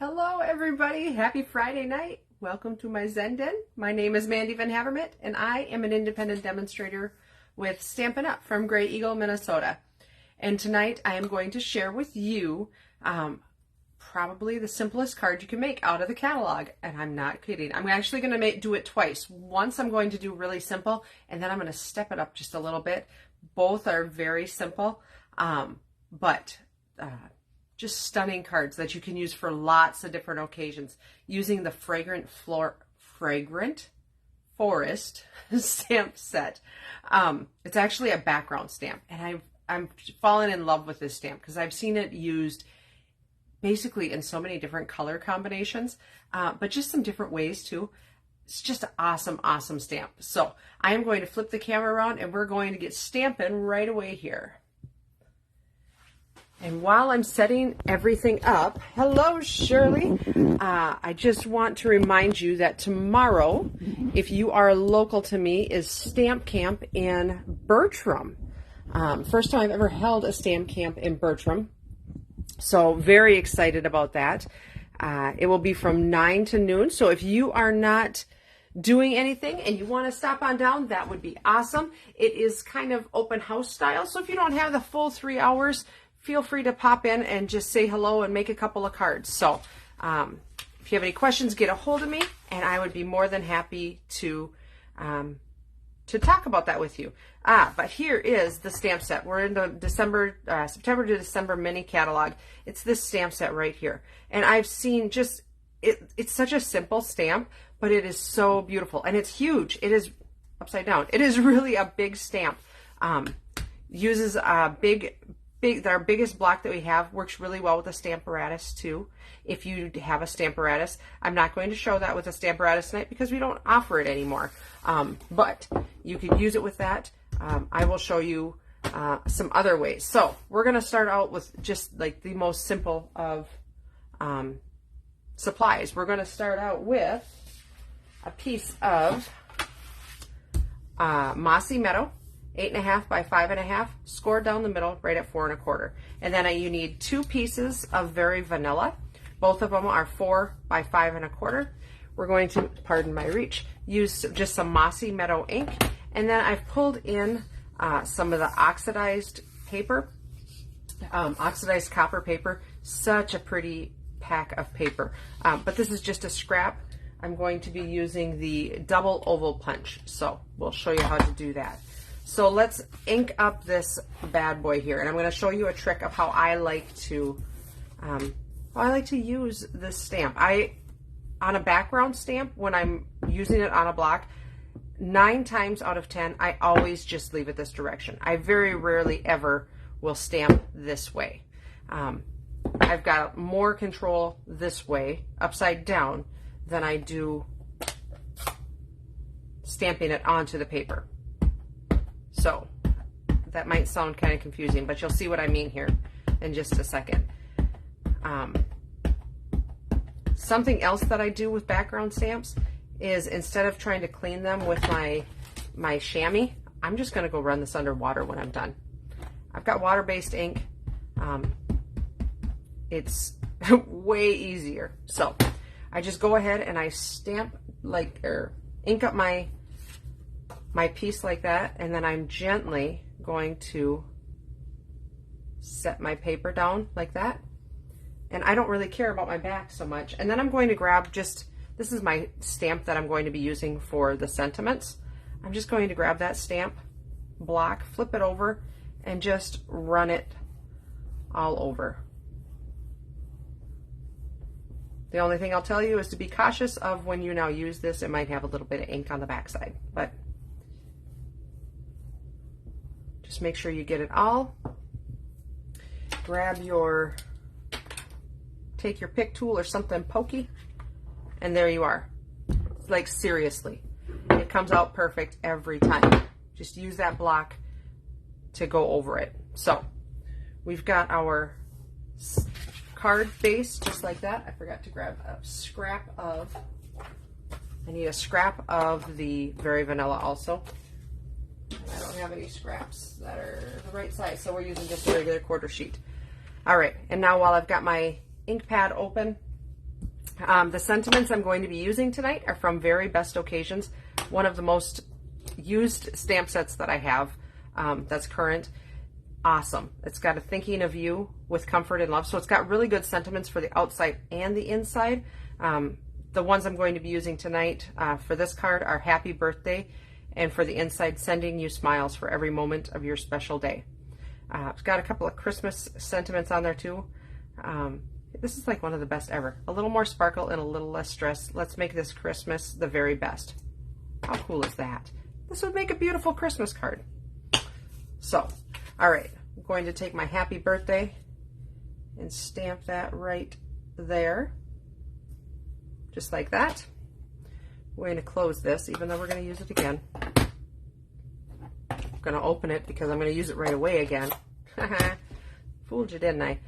Hello everybody, happy Friday night. Welcome to my Zen Den. My name is Mandy Van Havermit and I am an independent demonstrator with Stampin' Up! From Gray Eagle, Minnesota. And tonight I am going to share with you probably the simplest card you can make out of the catalog. And I'm not kidding. I'm actually going to do it twice. Once I'm going to do really simple and then I'm going to step it up just a little bit. Both are very simple, but just stunning cards that you can use for lots of different occasions using the Fragrant Forest stamp set. It's actually a background stamp, and I'm fallen in love with this stamp because I've seen it used basically in so many different color combinations, but just some different ways too. It's just an awesome, awesome stamp. So I am going to flip the camera around and we're going to get stamping right away here. And while I'm setting everything up, hello Shirley, I just want to remind you that tomorrow, if you are local to me, is Stamp Camp in Bertram. First time I've ever held a Stamp Camp in Bertram, so very excited about that. It will be from 9 to noon, so if you are not doing anything and you want to stop on down, that would be awesome. It is kind of open house style, so if you don't have the full 3 hours, feel free to pop in and just say hello and make a couple of cards. So if you have any questions, get a hold of me and I would be more than happy to talk about that with you. But here is the stamp set. We're in the September to December mini catalog. It's this stamp set right here. And I've seen just, it's such a simple stamp, but it is so beautiful and it's huge. It is upside down. It is really a big stamp. Uses a our biggest block that we have, works really well with a Stamparatus too. If you have a Stamparatus, I'm not going to show that with a Stamparatus tonight because we don't offer it anymore. But you can use it with that. I will show you some other ways. So we're going to start out with just like the most simple of supplies. We're going to start out with a piece of Mossy Meadow, 8.5 by 5.5, scored down the middle right at 4 1/4. And then you need 2 pieces of Very Vanilla. Both of them are 4 by 5 1/4. We're going to, pardon my reach, use just some Mossy Meadow ink. And then I've pulled in some of the oxidized paper, oxidized copper paper. Such a pretty pack of paper. But this is just a scrap. I'm going to be using the double oval punch. So we'll show you how to do that. So let's ink up this bad boy here, and I'm going to show you a trick of how I like to use this stamp. On a background stamp, when I'm using it on a block, 9 times out of 10, I always just leave it this direction. I very rarely ever will stamp this way. I've got more control this way, upside down, than I do stamping it onto the paper. So that might sound kind of confusing, but you'll see what I mean here in just a second. Something else that I do with background stamps is instead of trying to clean them with my chamois, I'm just going to go run this under water when I'm done. I've got water-based ink. It's way easier. So I just go ahead and I stamp or ink up my piece like that, and then I'm gently going to set my paper down like that. And I don't really care about my back so much. And then I'm going to grab this is my stamp that I'm going to be using for the sentiments. I'm just going to grab that stamp block, flip it over, and just run it all over. The only thing I'll tell you is to be cautious of when you now use this, it might have a little bit of ink on the backside, but just make sure you get it all. Take your pick tool or something pokey, and there you are. Like seriously, it comes out perfect every time. Just use that block to go over it. So we've got our card base just like that. I forgot to grab a scrap of, I need a scrap of the Very Vanilla also. I don't have any scraps that are the right size, so we're using just a regular quarter sheet. All right, and now while I've got my ink pad open, The sentiments I'm going to be using tonight are from Very Best Occasions, one of the most used stamp sets that I have that's current. Awesome. It's got a thinking of you with comfort and love. So it's got really good sentiments for the outside and the inside. The ones I'm going to be using tonight for this card are Happy Birthday, and for the inside, Sending You Smiles for Every Moment of Your Special Day. It's got a couple of Christmas sentiments on there too. This is like one of the best ever. A little more sparkle and a little less stress. Let's make this Christmas the very best. How cool is that? This would make a beautiful Christmas card. So, all right, I'm going to take my Happy Birthday and stamp that right there, just like that. We're going to close this, even though we're going to use it again. I'm going to open it because I'm going to use it right away again. Fooled you, didn't I?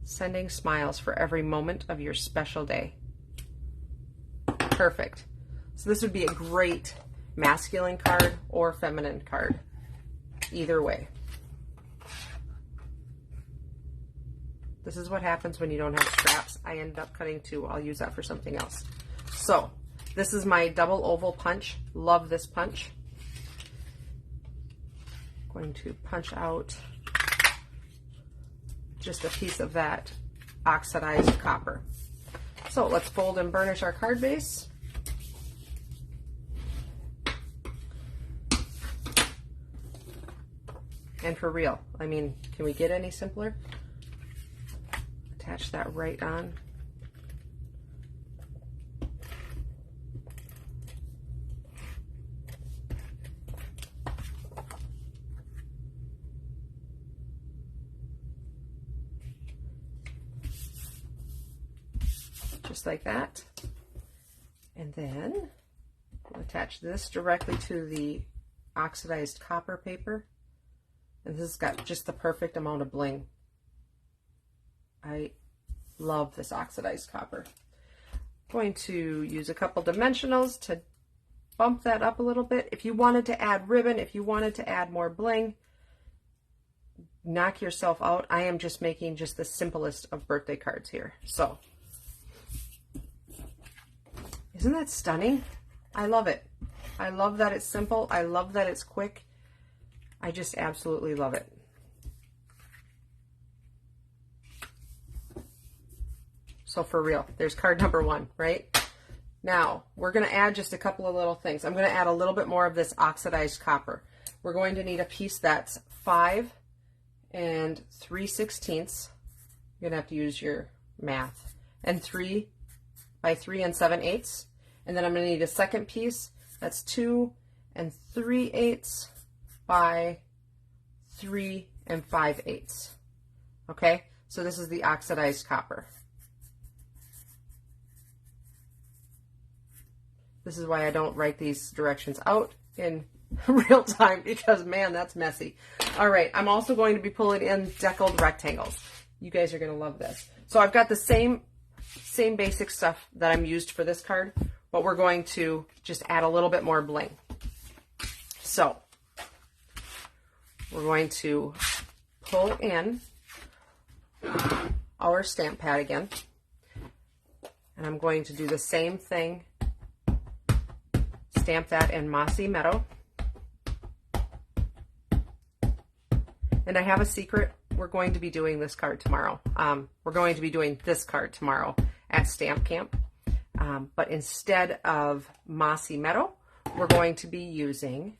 Sending smiles for every moment of your special day. Perfect. So this would be a great masculine card or feminine card, either way. This is what happens when you don't have straps. I ended up cutting two. I'll use that for something else. So this is my double oval punch. Love this punch. Going to punch out just a piece of that oxidized copper. So let's fold and burnish our card base. And for real, I mean, can we get any simpler? Attach that right on. Just like that. And then we'll attach this directly to the oxidized copper paper. And this has got just the perfect amount of bling. I love this oxidized copper. I'm going to use a couple dimensionals to bump that up a little bit. If you wanted to add ribbon, if you wanted to add more bling, knock yourself out. I am just making just the simplest of birthday cards here. So, isn't that stunning? I love it. I love that it's simple. I love that it's quick. I just absolutely love it. So for real, there's card number one, right? Now, we're going to add just a couple of little things. I'm going to add a little bit more of this oxidized copper. We're going to need a piece that's 5 3/16. You're going to have to use your math. And 3 by 3 7/8. And then I'm going to need a second piece that's 2 3/8 by 3 5/8. Okay, so this is the oxidized copper. This is why I don't write these directions out in real time, because man, that's messy. All right, I'm also going to be pulling in deckled rectangles. You guys are going to love this. So I've got the same basic stuff that I'm used for this card, but we're going to just add a little bit more bling. So we're going to pull in our stamp pad again, and I'm going to do the same thing. Stamp that in Mossy Meadow. And I have a secret. We're going to be doing this card tomorrow. We're going to be doing this card tomorrow at Stamp Camp. But instead of Mossy Meadow, we're going to be using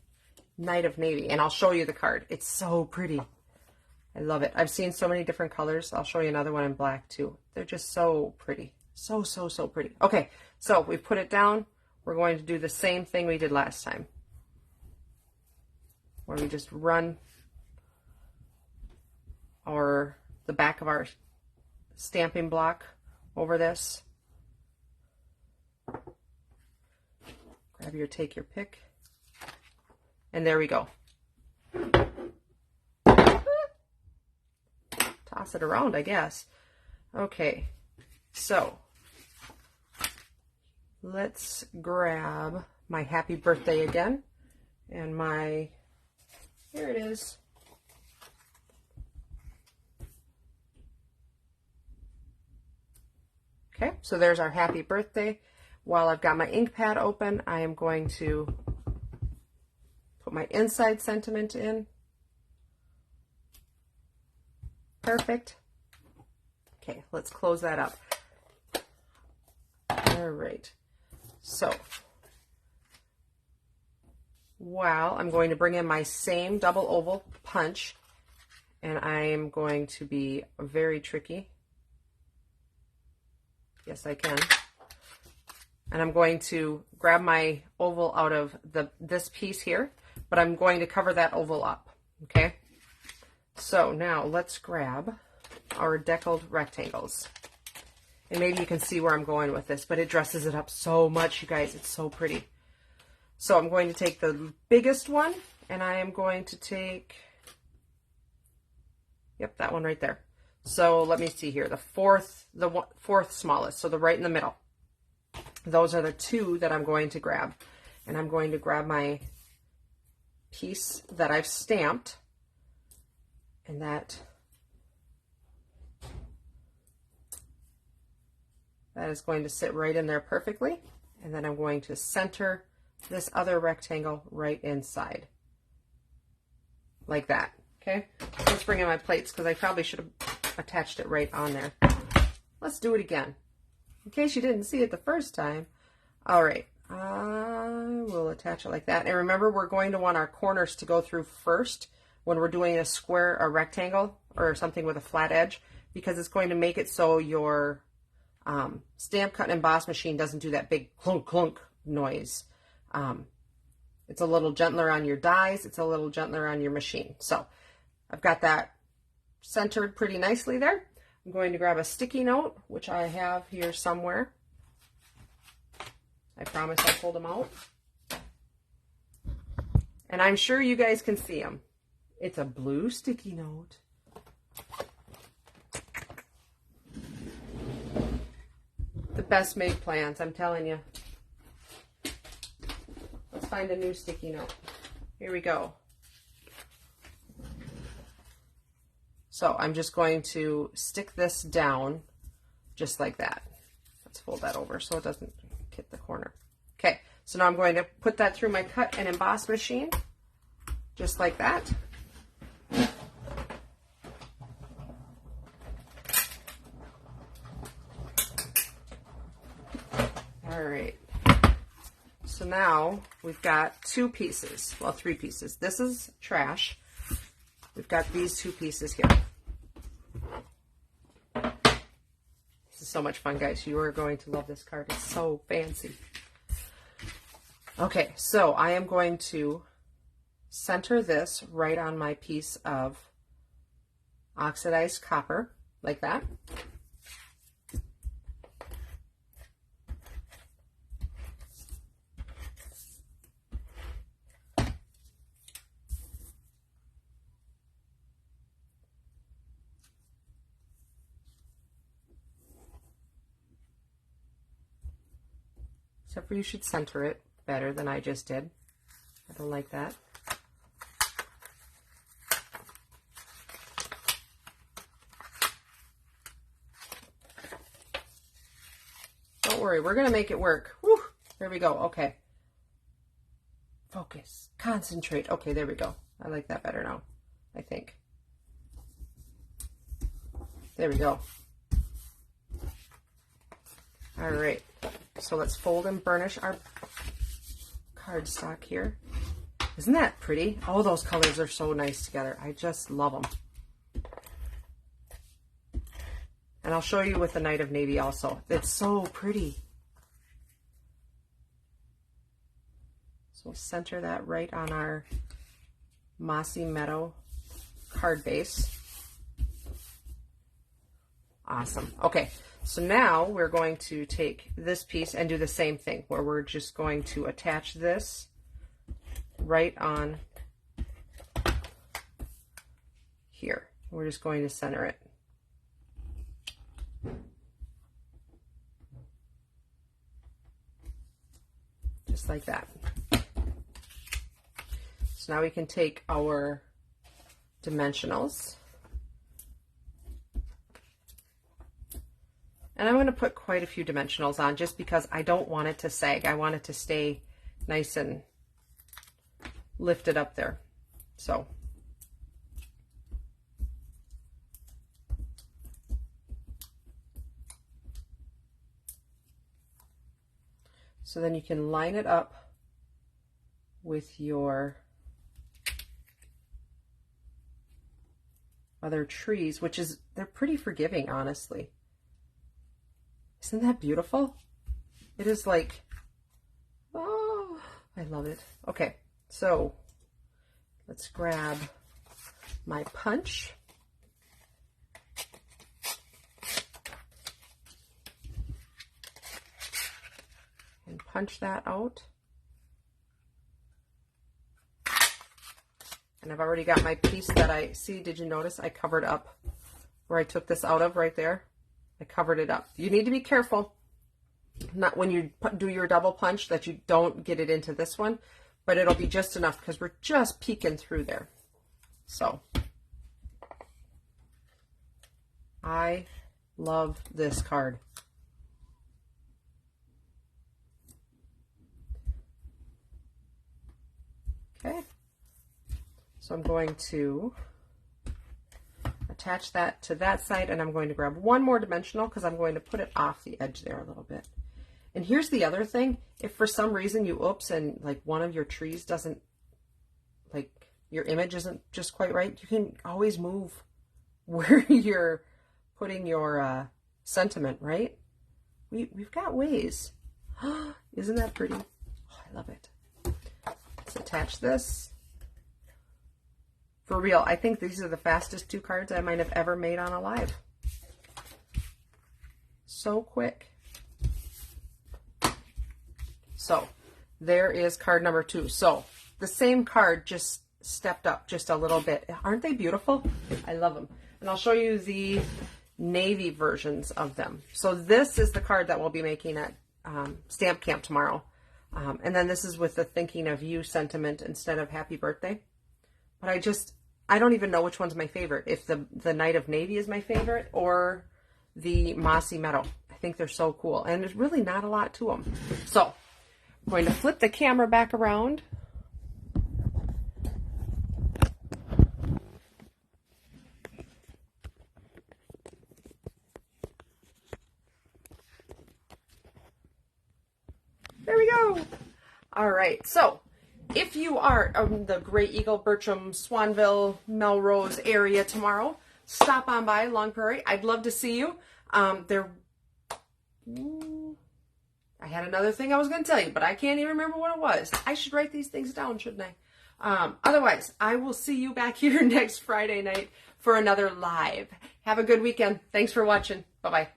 Night of Navy. And I'll show you the card. It's so pretty. I love it. I've seen so many different colors. I'll show you another one in black too. They're just so pretty. So pretty. Okay, so we've put it down. We're going to do the same thing we did last time, where we just run the back of our stamping block over this. Grab your, take your pick, and there we go. Toss it around, I guess. Okay, so let's grab my Happy Birthday again, and my, here it is. Okay, so there's our happy birthday. While I've got my ink pad open, I am going to put my inside sentiment in. Perfect. Okay, let's close that up. All right. So, while I'm going to bring in my same double oval punch, and I am going to be very tricky. Yes, I can. And I'm going to grab my oval out of this piece here, but I'm going to cover that oval up, okay? So now let's grab our deckled rectangles. And maybe you can see where I'm going with this, but it dresses it up so much, you guys. It's so pretty. So I'm going to take the biggest one, and I am going to take, yep, that one right there. So let me see here, the fourth smallest, so the right in the middle. Those are the two that I'm going to grab. And I'm going to grab my piece that I've stamped, and that is going to sit right in there perfectly. And then I'm going to center this other rectangle right inside, like that. Okay, let's bring in my plates because I probably should have attached it right on there. Let's do it again, in case you didn't see it the first time. All right, I will attach it like that. And remember, we're going to want our corners to go through first when we're doing a square, a rectangle, or something with a flat edge, because it's going to make it so your stamp, cut, and emboss machine doesn't do that big clunk clunk noise. It's a little gentler on your dies. It's a little gentler on your machine. So I've got that centered pretty nicely there. I'm going to grab a sticky note, which I have here somewhere. I promise I'll pull them out. And I'm sure you guys can see them. It's a blue sticky note. The best made plans, I'm telling you. Let's find a new sticky note. Here we go. So I'm just going to stick this down just like that. Let's fold that over so it doesn't hit the corner. Okay, so now I'm going to put that through my cut and emboss machine, just like that. All right. So now we've got two pieces, well, three pieces. This is trash. We've got these two pieces here. This is so much fun, guys. You are going to love this card. It's so fancy. Okay, so I am going to center this right on my piece of oxidized copper, like that. Except for you should center it better than I just did. I don't like that. Don't worry, we're going to make it work. Whew, there we go. Okay. Focus. Concentrate. Okay, there we go. I like that better now, I think. There we go. All right. So let's fold and burnish our cardstock here. Isn't that pretty? Oh, those colors are so nice together. I just love them. And I'll show you with the Night of Navy also. It's so pretty. So we'll center that right on our Mossy Meadow card base. Awesome. Okay. So now we're going to take this piece and do the same thing, where we're just going to attach this right on here. We're just going to center it. Just like that. So now we can take our dimensionals. And I'm going to put quite a few dimensionals on just because I don't want it to sag. I want it to stay nice and lifted up there. So then you can line it up with your other trees, which is, they're pretty forgiving, honestly. Isn't that beautiful? It is like, oh, I love it. Okay, so let's grab my punch. And punch that out. And I've already got my piece that I see. Did you notice I covered up where I took this out of right there? I covered it up. You need to be careful, not when you do your double punch, that you don't get it into this one, but it'll be just enough because we're just peeking through there. So I love this card. Okay, so I'm going to attach that to that side, and I'm going to grab one more dimensional because I'm going to put it off the edge there a little bit. And here's the other thing. If for some reason you oops and like one of your trees doesn't, like your image isn't just quite right, you can always move where you're putting your sentiment, right? We've got ways. Isn't that pretty? Oh, I love it. Let's attach this. For real, I think these are the fastest 2 cards I might have ever made on a live. So quick. So there is card number 2. So the same card just stepped up just a little bit. Aren't they beautiful? I love them. And I'll show you the navy versions of them. So this is the card that we'll be making at Stamp Camp tomorrow. And then this is with the thinking of you sentiment instead of happy birthday. But I don't even know which one's my favorite. If the Night of Navy is my favorite or the Mossy Meadow. I think they're so cool. And there's really not a lot to them. So I'm going to flip the camera back around. There we go. All right. So if you are in the Gray Eagle, Bertram, Swanville, Melrose area tomorrow, stop on by Long Prairie. I'd love to see you. I had another thing I was going to tell you, but I can't even remember what it was. I should write these things down, shouldn't I? Otherwise, I will see you back here next Friday night for another live. Have a good weekend. Thanks for watching. Bye-bye.